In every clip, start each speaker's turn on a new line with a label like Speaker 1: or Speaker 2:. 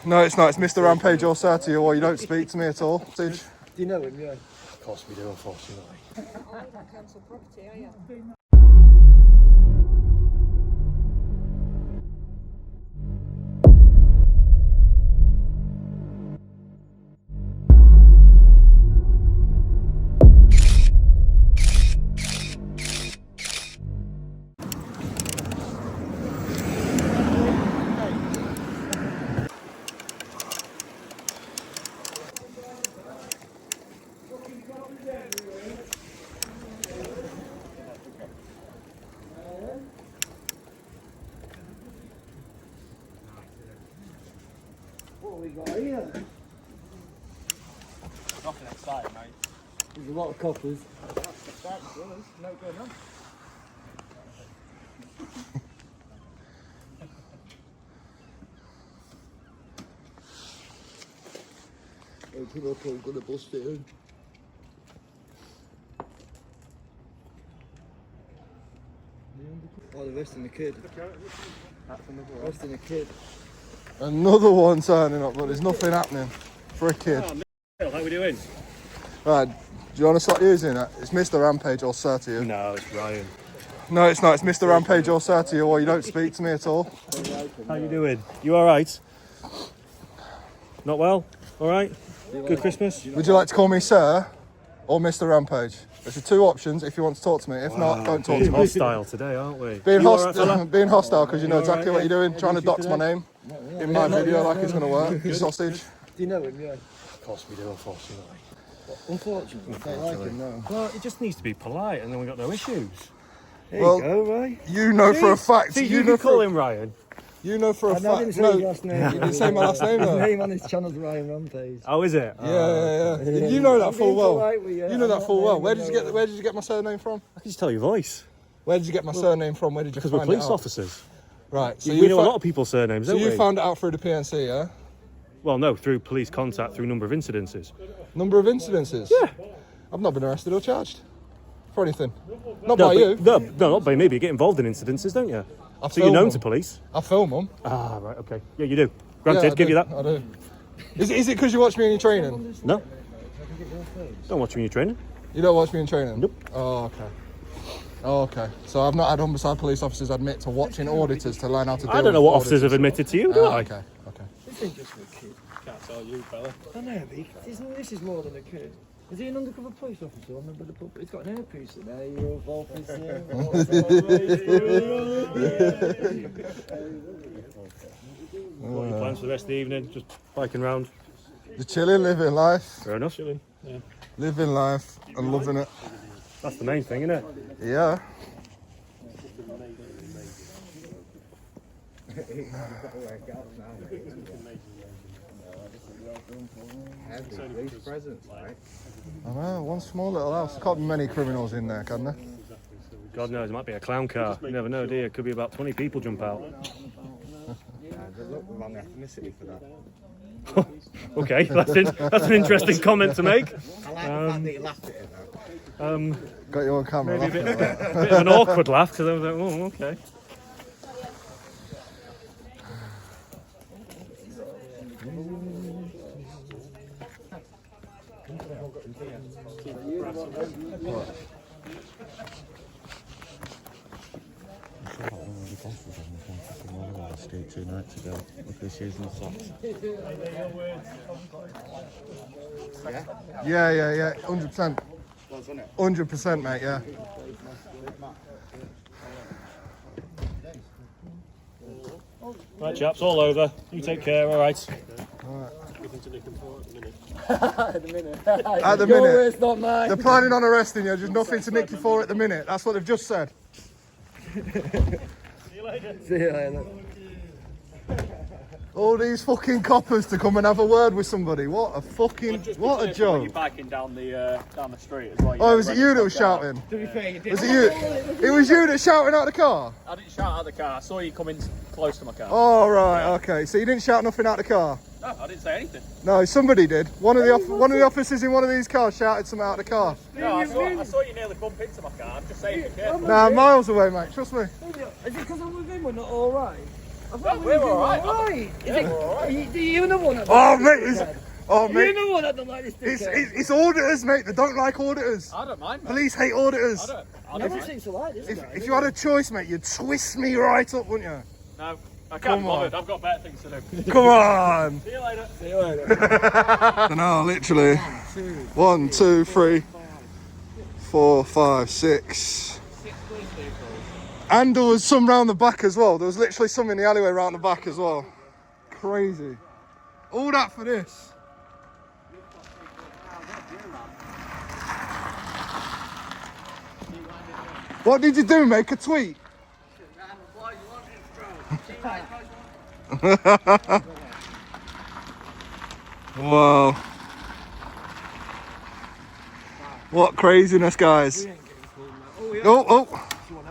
Speaker 1: No, it's not. It's Mr. Rampage or Sir to you, or you don't speak to me at all.
Speaker 2: Do you know him, yeah?
Speaker 3: Of course we do, unfortunately.
Speaker 4: Oh, not council property, are you?
Speaker 2: What have we got here?
Speaker 3: Nothing exciting, mate.
Speaker 2: There's a lot of coppers.
Speaker 3: That's exciting for us. No going on.
Speaker 2: Open up, I'm gonna bust it in. Oh, they're arresting the kid. Arresting the kid.
Speaker 1: Another one turning up, but there's nothing happening for a kid.
Speaker 3: Oh, how we doing?
Speaker 1: Right, do you want to start using that? It's Mr. Rampage or Sir to you.
Speaker 3: No, it's Ryan.
Speaker 1: No, it's not. It's Mr. Rampage or Sir to you, or you don't speak to me at all.
Speaker 3: How you doing? You all right? Not well? All right? Good Christmas?
Speaker 1: Would you like to call me Sir or Mr. Rampage? There's the two options if you want to talk to me. If not, don't talk to me.
Speaker 3: Hostile today, aren't we?
Speaker 1: Being
Speaker 3: You all right, fella?
Speaker 1: being hostile because you know exactly what you're doing. Trying to dox my name in my video like it's going to work. You sausage.
Speaker 2: Do you know him, yeah?
Speaker 3: Of course we do, unfortunately.
Speaker 2: Unfortunately, I don't like him, no.
Speaker 3: Well, it just needs to be polite and then we've got no issues.
Speaker 2: There
Speaker 1: Well,
Speaker 2: you go, Ray.
Speaker 1: You know for a fact.
Speaker 3: See,
Speaker 1: You
Speaker 3: you
Speaker 1: know
Speaker 3: can call
Speaker 1: for
Speaker 3: him Ryan.
Speaker 1: you know for a
Speaker 2: I didn't
Speaker 1: fact.
Speaker 2: say
Speaker 1: No,
Speaker 2: his
Speaker 1: you
Speaker 2: last name.
Speaker 1: didn't say my last name
Speaker 2: His
Speaker 1: though.
Speaker 2: name on his channel's Ryan Rampage.
Speaker 3: Oh, is it?
Speaker 1: Yeah. You know that
Speaker 2: I'm
Speaker 1: full
Speaker 2: being
Speaker 1: well.
Speaker 2: polite with you.
Speaker 1: You know
Speaker 2: I'm
Speaker 1: that
Speaker 2: not
Speaker 1: full well.
Speaker 2: naming
Speaker 1: Where did you get my surname from?
Speaker 3: I can just tell your voice.
Speaker 1: Where did you get my surname from? Where did you
Speaker 3: Because
Speaker 1: find
Speaker 3: we're police
Speaker 1: it out?
Speaker 3: officers.
Speaker 1: Right. So
Speaker 3: We know a lot of people's surnames,
Speaker 1: So
Speaker 3: don't
Speaker 1: you
Speaker 3: we?
Speaker 1: found it out through the PNC, yeah?
Speaker 3: Well, no, through police contact, through number of incidences.
Speaker 1: Number of incidences?
Speaker 3: Yeah.
Speaker 1: I've not been arrested or charged for anything. Not by you.
Speaker 3: No, not by me, but you get involved in incidences, don't you?
Speaker 1: I
Speaker 3: So you're
Speaker 1: film
Speaker 3: known
Speaker 1: them.
Speaker 3: to police.
Speaker 1: I film them.
Speaker 3: Ah, right, okay. Yeah, you do. Granted,
Speaker 1: Yeah, I
Speaker 3: give
Speaker 1: do.
Speaker 3: you that.
Speaker 1: I do. Is it because you watch me in your training?
Speaker 3: No. Don't watch me in your training.
Speaker 1: You don't watch me in training?
Speaker 3: Nope.
Speaker 1: Oh, okay. Oh, okay. So I've not had Humberside police officers admit to watching auditors to learn how to deal
Speaker 3: I don't know
Speaker 1: with
Speaker 3: what officers have
Speaker 1: auditors.
Speaker 3: admitted to you, do I?
Speaker 1: Okay.
Speaker 2: This ain't just for a kid.
Speaker 3: Can't tell you, fella.
Speaker 2: I know, but this is more than a kid. Is he an undercover police officer? I remember the puppet. He's got an earpiece in there. You're a officer.
Speaker 3: What are your plans for the rest of the evening? Just biking round.
Speaker 1: Just chilling, living life.
Speaker 3: Fair enough. Chilling. Yeah.
Speaker 1: Living life and loving it.
Speaker 3: That's the main thing, isn't it?
Speaker 1: Yeah. I know, one small little house. Can't be many criminals in there, can there?
Speaker 3: God knows, it might be a clown car. You never know, do you? Could be about 20 people jump out.
Speaker 2: They look the wrong ethnicity for that.
Speaker 3: Okay, that's an interesting comment to make.
Speaker 2: I like the fact that you laughed at it though.
Speaker 1: Got you on camera.
Speaker 3: Maybe a
Speaker 1: laughing
Speaker 3: bit,
Speaker 1: at that.
Speaker 3: bit of an awkward laugh because I was like, oh, okay.
Speaker 5: Street 2 nights ago with the shoes and socks.
Speaker 1: Yeah. 100%. 100%, mate, yeah.
Speaker 3: Right, chaps, all over. You take care, all right.
Speaker 1: At the
Speaker 2: Your
Speaker 1: minute.
Speaker 2: words, not mine.
Speaker 1: They're planning on arresting you, just nothing to nick you for at the minute. That's what they've just said.
Speaker 2: See you later.
Speaker 1: All these fucking coppers to come and have a word with somebody. What a fucking, what a joke.
Speaker 3: Biking down the street as well.
Speaker 1: Oh, was it you that was shouting?
Speaker 2: To be fair, you did.
Speaker 1: Was it you? It was you that shouting out the car?
Speaker 3: I didn't shout out the car. I saw you coming close to my car.
Speaker 1: Oh, right, okay. So you didn't shout nothing out the car?
Speaker 3: No, I didn't say anything.
Speaker 1: No, somebody did. One of the officers in one of these cars shouted something out the car.
Speaker 3: No, I saw you nearly bump into my car. I'm just saying, be careful.
Speaker 1: Nah, miles away, mate. Trust me.
Speaker 2: Is it because I'm with him? We're not all right. We're alright. Are you the one that
Speaker 1: Oh, mate, oh,
Speaker 2: You're
Speaker 1: mate.
Speaker 2: the one that don't like this dickhead.
Speaker 1: It's auditors, mate. They don't like auditors.
Speaker 6: I don't mind, mate.
Speaker 1: Police hate auditors.
Speaker 2: Never seems to like this guy.
Speaker 1: If you had a choice, mate, you'd twist me right up, wouldn't you?
Speaker 6: No, I can't
Speaker 1: Come
Speaker 6: be bothered.
Speaker 1: on.
Speaker 6: I've got better things to do.
Speaker 1: Come on.
Speaker 6: See you later.
Speaker 2: See you later.
Speaker 1: So now, literally, 1, 2, 3, 4, 5, 6. And there was some round the back as well. There was literally some in the alleyway round the back as well. Crazy. All that for this. What did you do? Make a tweet? Wow. What craziness, guys. Oh.
Speaker 2: Someone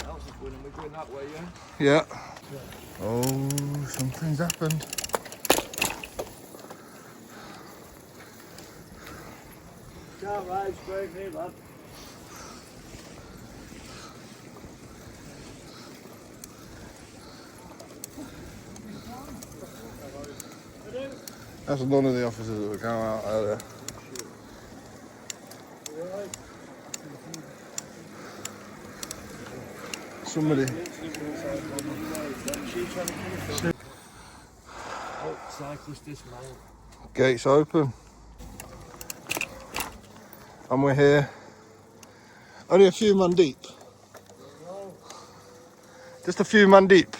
Speaker 2: else is going and we're going that way, yeah?
Speaker 1: Yeah. Oh, something's happened.
Speaker 2: Can't ride straight me, lad.
Speaker 1: That's none of the officers that were going out earlier. Somebody.
Speaker 2: Oh, cyclist dismount.
Speaker 1: Gates open. And we're here. Only a few man deep. Just a few man deep.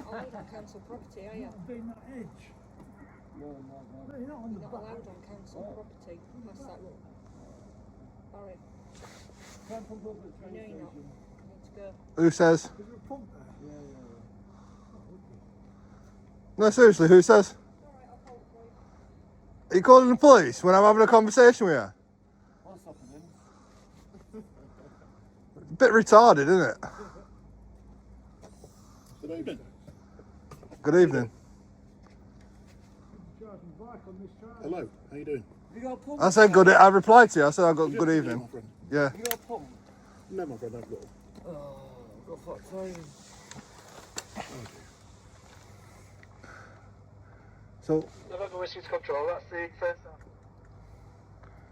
Speaker 4: allowed on council property, are you?
Speaker 7: Being that edge.
Speaker 4: You're not allowed on council property past that. Barry. No, you're not. You need to go.
Speaker 1: Who says?
Speaker 7: Is there a pump there?
Speaker 1: No, seriously, who says? Are you calling the police when I'm having a conversation with you?
Speaker 2: What's happening?
Speaker 1: A bit retarded, isn't it?
Speaker 5: Good evening.
Speaker 1: Good evening.
Speaker 7: Charging bike on this charge.
Speaker 5: Hello, how you doing?
Speaker 2: You got a pump?
Speaker 1: I said good. I replied to you. I said I got good
Speaker 5: Yeah,
Speaker 1: evening.
Speaker 5: my friend.
Speaker 1: Yeah.
Speaker 2: You got a pump?
Speaker 5: No, my friend, I've got.
Speaker 2: Oh, I've got flat tires.
Speaker 1: So
Speaker 2: November Whiskey's Control, that's the first time.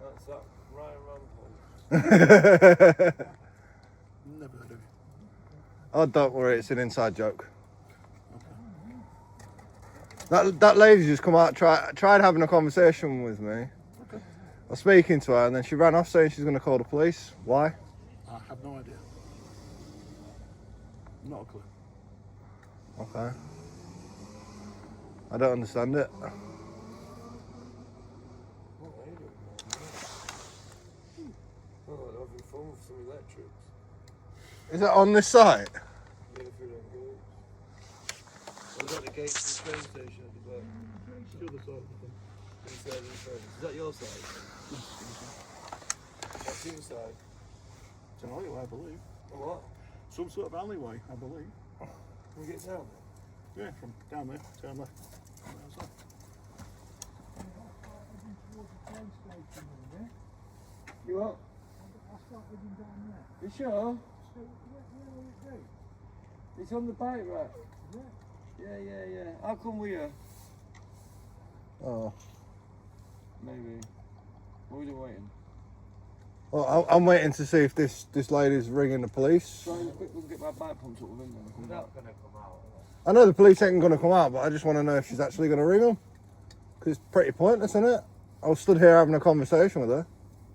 Speaker 2: That's that Ryan Rumble.
Speaker 5: Never heard of you.
Speaker 1: oh, don't worry, it's an inside joke. That lady just come out, tried having a conversation with me. I was speaking to her, and then she ran off saying she's going to call the police. Why?
Speaker 5: I have no idea. Not a clue.
Speaker 1: Okay. I don't understand it.
Speaker 2: Oh, they're having fun with some electrics.
Speaker 1: Is it on this site?
Speaker 2: Yeah, if we don't go. We've got the gates to the train station at the back.
Speaker 5: Still the sort of thing.
Speaker 2: Inside the train. Is that your side? That's inside.
Speaker 5: It's an alleyway, I believe.
Speaker 2: A what?
Speaker 5: Some sort of alleyway, I believe.
Speaker 2: Can we get down there?
Speaker 5: Yeah, from down there, turn left. Outside.
Speaker 2: You what?
Speaker 7: I start heading down there.
Speaker 2: You sure?
Speaker 7: So, where will it be?
Speaker 2: It's on the bike rack.
Speaker 7: Yeah.
Speaker 2: Yeah. How come we're here?
Speaker 1: Oh.
Speaker 2: Maybe. What are we waiting?
Speaker 1: Well, I'm waiting to see if this lady's ringing the police.
Speaker 2: Trying to quick get my bike pumped up with him when I come back.
Speaker 1: I know the police ain't going to come out, but I just want to know if she's actually going to ring them. Because it's pretty pointless, isn't it? I was stood here having a conversation with her.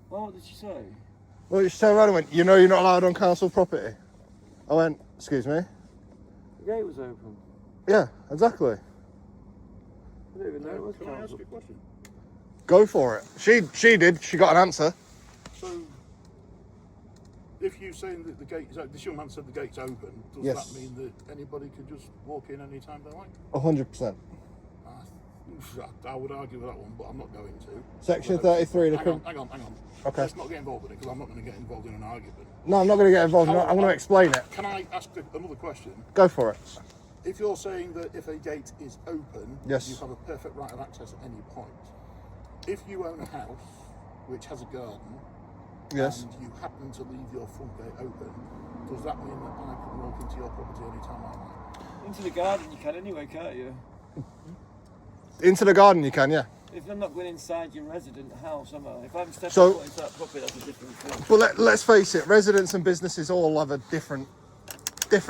Speaker 2: Well, what did she say?
Speaker 1: Well, she turned around and went, you know you're not allowed on council property. I went, excuse me?
Speaker 2: The gate was open.
Speaker 1: Yeah, exactly.
Speaker 2: I don't even know it was
Speaker 8: Can I ask
Speaker 2: council.
Speaker 8: a question?
Speaker 1: Go for it. She did. She got an answer.
Speaker 8: So, if you're saying that the gate is open, this young man said the gate's open, does
Speaker 1: Yes.
Speaker 8: that mean that anybody could just walk in any time they like?
Speaker 1: 100%.
Speaker 8: I would argue with that one, but I'm not going to.
Speaker 1: Section 33.
Speaker 8: Hang on.
Speaker 1: Okay.
Speaker 8: Let's not get involved in it, because I'm not going to get involved in an argument.
Speaker 1: No, I'm not going to get involved. I'm going to explain it.
Speaker 8: Can I ask another question?
Speaker 1: Go for it.
Speaker 8: If you're saying that if a gate is open,
Speaker 1: Yes.
Speaker 8: you have a perfect right of access at any point. If you own a house which has a garden,
Speaker 1: Yes.
Speaker 8: and you happen to leave your front gate open, does that mean that I can walk into your property anytime I like?
Speaker 2: Into the garden you can anyway, can't you?
Speaker 1: Into the garden you can, yeah.
Speaker 2: If I'm not going inside your resident house, am I? If I'm stepping
Speaker 1: So-
Speaker 2: foot into that property, that's a different thing.
Speaker 1: But let's face it, residents and businesses all have a different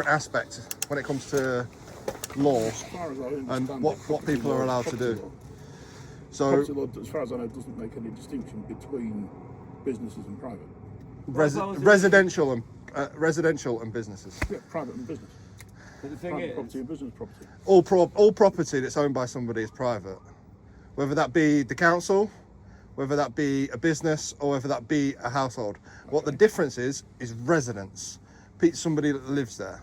Speaker 1: aspect when it comes to law
Speaker 8: As far as I understand,
Speaker 1: and what
Speaker 8: property
Speaker 1: people are
Speaker 8: law-
Speaker 1: allowed to
Speaker 8: property
Speaker 1: do.
Speaker 8: law-
Speaker 1: So
Speaker 8: Property law, as far as I know, doesn't make any distinction between businesses and private.
Speaker 1: residential and businesses.
Speaker 8: Yeah, private and business.
Speaker 2: But the thing
Speaker 8: Private
Speaker 2: is,
Speaker 8: property and business property.
Speaker 1: All property that's owned by somebody is private, whether that be the council, whether that be a business, or whether that be a household. What the difference is residence, somebody that lives there,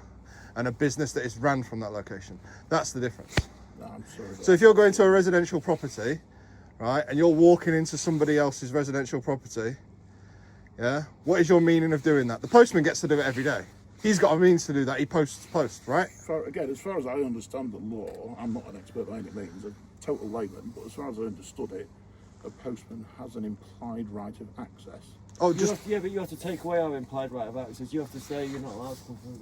Speaker 1: and a business that is ran from that location. That's the difference.
Speaker 8: No, I'm sorry.
Speaker 1: So if you're going to a residential property, right, and you're walking into somebody else's residential property, yeah, what is your meaning of doing that? The postman gets to do it every day. He's got a means to do that. He posts, right?
Speaker 8: Again, as far as I understand the law, I'm not an expert by any means, a total layman, but as far as I understood it, a postman has an implied right of access.
Speaker 1: Oh,
Speaker 2: but you have to take away our implied right of access. You have to say you're not allowed to come through the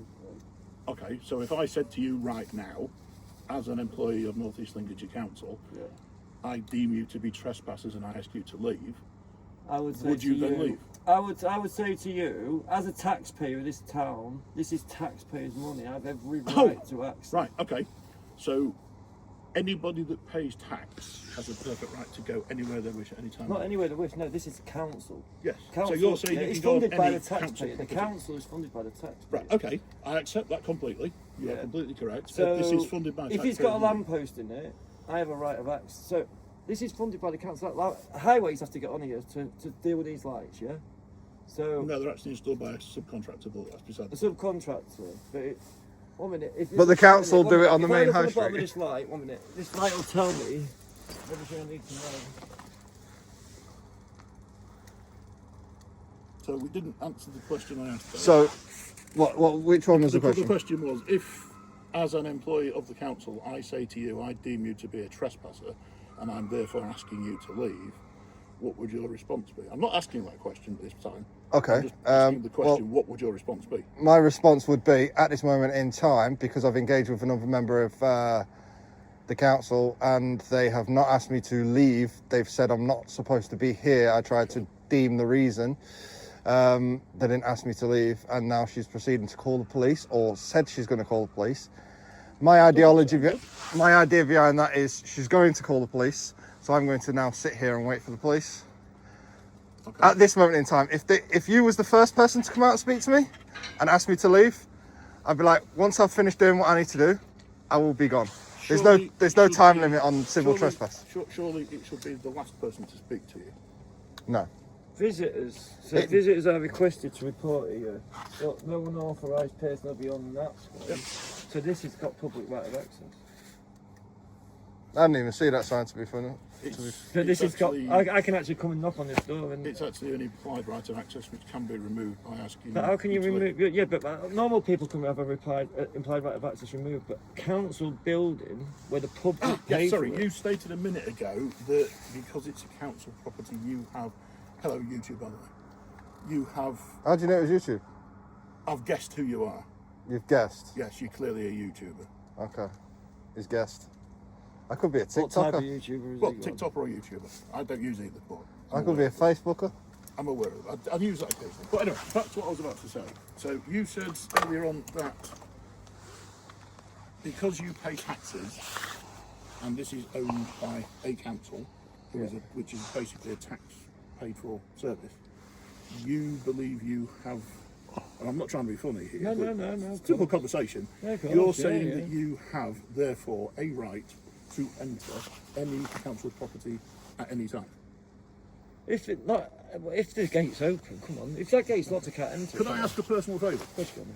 Speaker 8: Okay, so if I said to you right now, as an employee of North East Lincolnshire Council, I deem you to be trespassers and I ask you to leave,
Speaker 2: I would say
Speaker 8: would you
Speaker 2: to
Speaker 8: then leave?
Speaker 2: I would say to you, as a taxpayer of this town, this is taxpayers' money. I have every right to access.
Speaker 8: Right, okay. So anybody that pays tax has a perfect right to go anywhere they wish at any time.
Speaker 2: Not anywhere they wish. No, this is council.
Speaker 8: Yes.
Speaker 2: Council,
Speaker 8: So you're saying you
Speaker 2: it's
Speaker 8: can go on
Speaker 2: funded by
Speaker 8: any
Speaker 2: the
Speaker 8: council
Speaker 2: taxpayer. The
Speaker 8: property?
Speaker 2: council is funded by the taxpayer.
Speaker 8: Right, okay. I accept that completely. You are
Speaker 2: Yeah.
Speaker 8: completely correct.
Speaker 2: So
Speaker 8: This is funded by
Speaker 2: if it's got a
Speaker 8: taxpayers' money.
Speaker 2: lamppost in it, I have a right of access. So this is funded by the council. Highways have to get on here to deal with these lights, yeah? So
Speaker 8: No, they're actually installed by a subcontractor, but that's beside
Speaker 2: the
Speaker 8: the
Speaker 2: subcontractor, but it, 1 minute.
Speaker 1: But the council do it on the
Speaker 2: if I
Speaker 1: main
Speaker 2: look
Speaker 1: high
Speaker 2: at the bottom
Speaker 1: street.
Speaker 2: of this light, 1 minute. This light will tell me everything I need to know.
Speaker 8: So we didn't answer the question I asked.
Speaker 1: So,
Speaker 8: though.
Speaker 1: which one was the
Speaker 8: The
Speaker 1: question?
Speaker 8: question was, if, as an employee of the council, I say to you, I deem you to be a trespasser, and I'm therefore asking you to leave, what would your response be? I'm not asking that question this time.
Speaker 1: Okay,
Speaker 8: I'm just asking the question,
Speaker 1: well-
Speaker 8: what would your response be?
Speaker 1: My response would be, at this moment in time, because I've engaged with another member of the council and they have not asked me to leave, they've said I'm not supposed to be here. I tried to deem the reason. They didn't ask me to leave, and now she's proceeding to call the police, or said she's going to call the police. My idea behind that is she's going to call the police, so I'm going to now sit here and wait for the police.
Speaker 8: Okay.
Speaker 1: At this moment in time, if you was the first person to come out and speak to me and ask me to leave, I'd be like, once I've finished doing what I need to do, I will be gone. There's
Speaker 8: Surely
Speaker 1: no
Speaker 8: it should
Speaker 1: time
Speaker 8: be-
Speaker 1: limit on civil trespass.
Speaker 8: Surely it should be the last person to speak to you.
Speaker 1: No.
Speaker 2: Visitors. So visitors are requested to report here, but no one authorised person will be on that one. So this has got public right of access.
Speaker 1: I didn't even see that sign, to be funny.
Speaker 2: So this has got.
Speaker 8: actually-
Speaker 2: I can actually come and knock on this door and.
Speaker 8: It's actually an implied right of access which can be removed by asking.
Speaker 2: But how can you
Speaker 8: to leave.
Speaker 2: remove? Yeah, but normal people can have a implied right of access removed, but council building where the public
Speaker 8: Yeah,
Speaker 2: pay
Speaker 8: sorry,
Speaker 2: for it.
Speaker 8: you stated a minute ago that because it's a council property, you have. Hello, YouTube, by the way. You have.
Speaker 1: How do you know it was YouTube?
Speaker 8: I've guessed who you are.
Speaker 1: You've guessed.
Speaker 8: Yes, you're clearly a YouTuber.
Speaker 1: Okay. He's guessed. I could be a
Speaker 2: What type of
Speaker 1: TikToker.
Speaker 2: YouTuber is
Speaker 8: Well,
Speaker 2: it?
Speaker 8: TikTok or a YouTuber. I don't use either, but
Speaker 1: I could be a Facebooker.
Speaker 8: I'm aware of it. I'd use that occasionally. But anyway, back to what I was about to say. So you said earlier on that because you pay taxes, and this is owned by a council, which is basically a tax paid for service, you believe you have, and I'm not trying to be funny here,
Speaker 2: No,
Speaker 8: but
Speaker 2: no.
Speaker 8: simple conversation.
Speaker 2: Yeah, of course,
Speaker 8: You're
Speaker 2: yeah,
Speaker 8: saying
Speaker 2: yeah.
Speaker 8: that you have therefore a right to enter any council property at any time?
Speaker 2: If the gate's open, come on. If that gate's locked, I can't enter.
Speaker 8: Could I ask a personal favour?
Speaker 2: Question.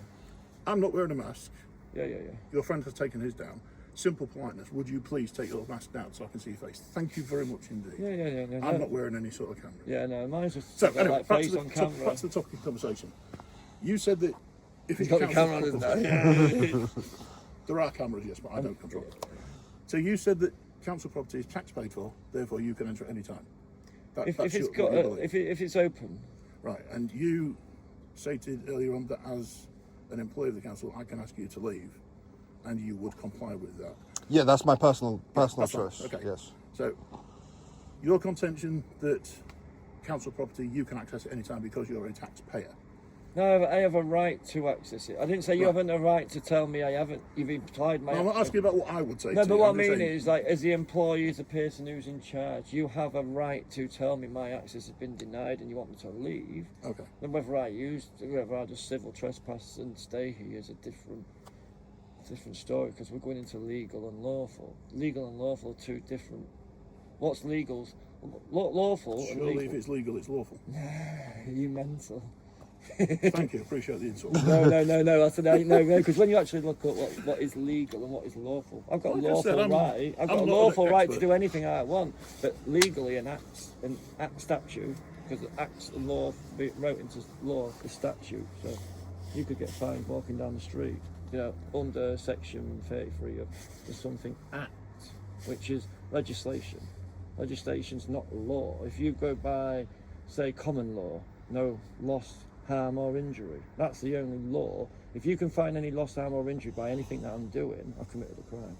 Speaker 8: I'm not wearing a mask.
Speaker 2: Yeah.
Speaker 8: Your friend has taken his down. Simple politeness. Would you please take your mask down so I can see your face? Thank you very much indeed.
Speaker 2: Yeah.
Speaker 8: I'm not wearing any sort of camera.
Speaker 2: Yeah, no, mine's just
Speaker 8: So
Speaker 2: got,
Speaker 8: anyway,
Speaker 2: like
Speaker 8: back
Speaker 2: face
Speaker 8: to,
Speaker 2: on
Speaker 8: the
Speaker 2: camera.
Speaker 8: back to the topic of conversation. You said that if it's
Speaker 2: Got the
Speaker 8: council
Speaker 2: camera on, isn't
Speaker 8: property-
Speaker 2: there?
Speaker 8: there are cameras, yes, but I don't control it. So you said that council property is tax paid for, therefore you can enter at any time.
Speaker 2: If
Speaker 8: That's
Speaker 2: it's
Speaker 8: what
Speaker 2: got,
Speaker 8: you believe.
Speaker 2: if it's open,
Speaker 8: Right, and you stated earlier on that as an employee of the council, I can ask you to leave, and you would comply with that.
Speaker 1: Yeah, that's my personal
Speaker 8: That's fine,
Speaker 1: choice.
Speaker 8: okay.
Speaker 1: Yes.
Speaker 8: So, your contention that council property you can access at any time because you're a taxpayer.
Speaker 2: no, I have a right to access it. I didn't say you
Speaker 8: Right.
Speaker 2: haven't a right to tell me I haven't. You've implied my.
Speaker 8: No, I'm not asking about what I would say.
Speaker 2: No,
Speaker 8: to
Speaker 2: but
Speaker 8: you.
Speaker 2: what I
Speaker 8: I'm just
Speaker 2: mean
Speaker 8: saying-
Speaker 2: is, like, as the employee, as the person who's in charge, you have a right to tell me my access has been denied and you want me to leave.
Speaker 8: Okay.
Speaker 2: Then whether I just civil trespass and stay here is a different story, because we're going into legal and lawful. Legal and lawful are two different. What's legal? Lawful and
Speaker 8: Surely
Speaker 2: legal.
Speaker 8: if it's legal, it's lawful.
Speaker 2: Are you mental?
Speaker 8: Thank you, appreciate the insult.
Speaker 2: No. I said no, because when you actually look at what is legal and what is lawful, I've got
Speaker 8: Like
Speaker 2: a
Speaker 8: I
Speaker 2: lawful
Speaker 8: said,
Speaker 2: right. I've got
Speaker 8: I'm
Speaker 2: a
Speaker 8: not
Speaker 2: lawful
Speaker 8: an
Speaker 2: right to
Speaker 8: expert.
Speaker 2: do anything I want, but legally an act statute, because acts and law wrote into law is statute. So you could get fined walking down the street, under section 33 of the something act, which is legislation. Legislation's not law. If you go by, say, common law, no loss, harm or injury, that's the only law. If you can find any loss, harm or injury by anything that I'm doing, I've committed a crime.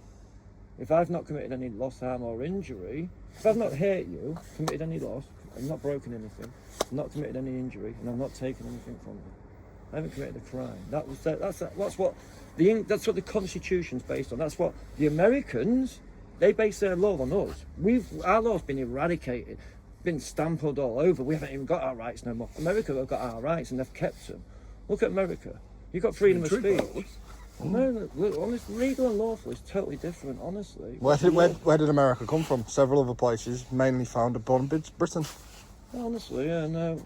Speaker 2: If I've not committed any loss, harm or injury, if I've not hurt you, committed any loss, I've not broken anything, I've not committed any injury, and I've not taken anything from you, I haven't committed a crime. That's what the Constitution's based on. That's what the Americans, they base their law on us. Our law's been eradicated, been stamped all over. We haven't even got our rights no more. America have got our rights and they've kept them. Look at America. You've got freedom of speech. No, look, honestly, legal and lawful is totally different, honestly.
Speaker 1: Where did America come from? Several other places, mainly found upon Britain.
Speaker 2: Honestly, yeah, no.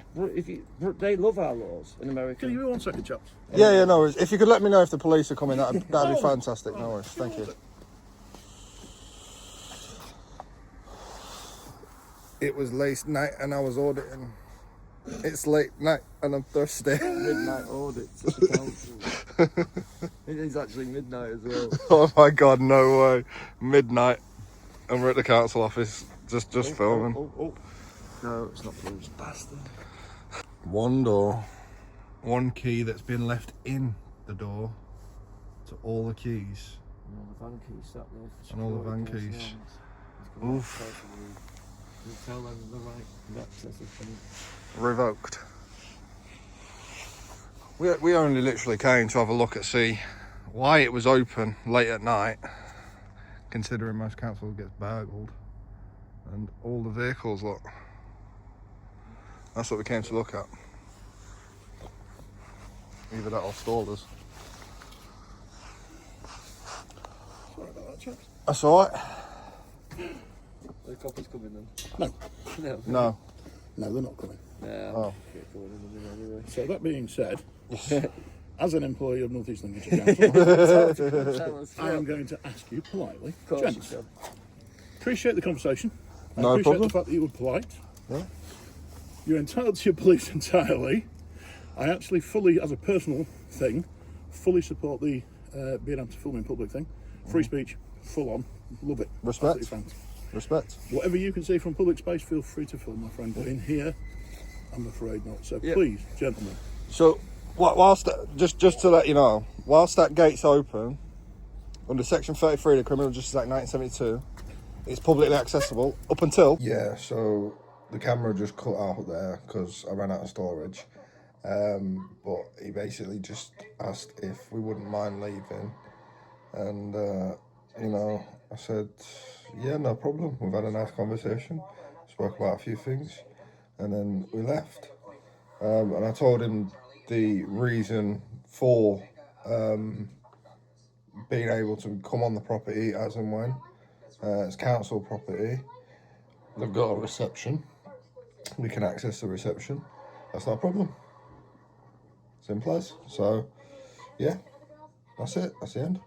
Speaker 2: They love our laws in America.
Speaker 8: Can you give me 1 second, chaps?
Speaker 1: Yeah, no worries. If you could let me know if the police are coming, that'd be fantastic. No worries. Thank you. It was late night and I was auditing. It's late night and I'm thirsty.
Speaker 2: Midnight audit at the council. It is actually midnight as well.
Speaker 1: Oh my god, no way. Midnight and we're at the council office just filming.
Speaker 2: No, it's not closed. Bastard.
Speaker 1: One door, one key that's been left in the door to all the keys.
Speaker 2: And all the van keys sat there.
Speaker 1: And all the van
Speaker 2: security
Speaker 1: keys.
Speaker 2: personnel.
Speaker 1: Oof.
Speaker 2: You tell them the right access has been.
Speaker 1: Revoked. We only literally came to have a look at see why it was open late at night, considering most councils gets burgled and all the vehicles look. That's what we came to look at. Either that or stallers.
Speaker 8: Sorry about that, chaps.
Speaker 1: That's alright.
Speaker 2: The coppers coming then?
Speaker 8: No.
Speaker 2: No.
Speaker 1: No.
Speaker 8: No, they're not coming.
Speaker 2: Yeah.
Speaker 1: Oh.
Speaker 2: Get going in a minute anyway.
Speaker 8: So that being said, as an employee of North East Lincolnshire Council,
Speaker 2: Tell us
Speaker 8: I am going to ask you politely,
Speaker 2: Of course you
Speaker 8: gents,
Speaker 2: can.
Speaker 8: appreciate the conversation. I
Speaker 1: No
Speaker 8: appreciate
Speaker 1: problem.
Speaker 8: the fact that you were polite.
Speaker 1: Yeah.
Speaker 8: You're entitled to your beliefs entirely. I actually fully, as a personal thing, fully support the being able to film in public thing. Free speech, full on, love it.
Speaker 1: Respect.
Speaker 8: Absolutely fantastic.
Speaker 1: Respect.
Speaker 8: Whatever you can see from public space, feel free to film, my friend. But in here, I'm afraid not. So
Speaker 2: Yep.
Speaker 8: please, gentlemen,
Speaker 1: So, whilst just to let you know, whilst that gate's open, under Section 33 of the Criminal Justice Act 1972, it's publicly accessible up until. Yeah, so the camera just cut out there because I ran out of storage. But he basically just asked if we wouldn't mind leaving, and I said, yeah, no problem. We've had a nice conversation, spoke about a few things, and then we left. And I told him the reason for being able to come on the property as and when. It's council property. They've got a reception. We can access the reception. That's not a problem. Simple as. So, yeah, that's it. That's the end.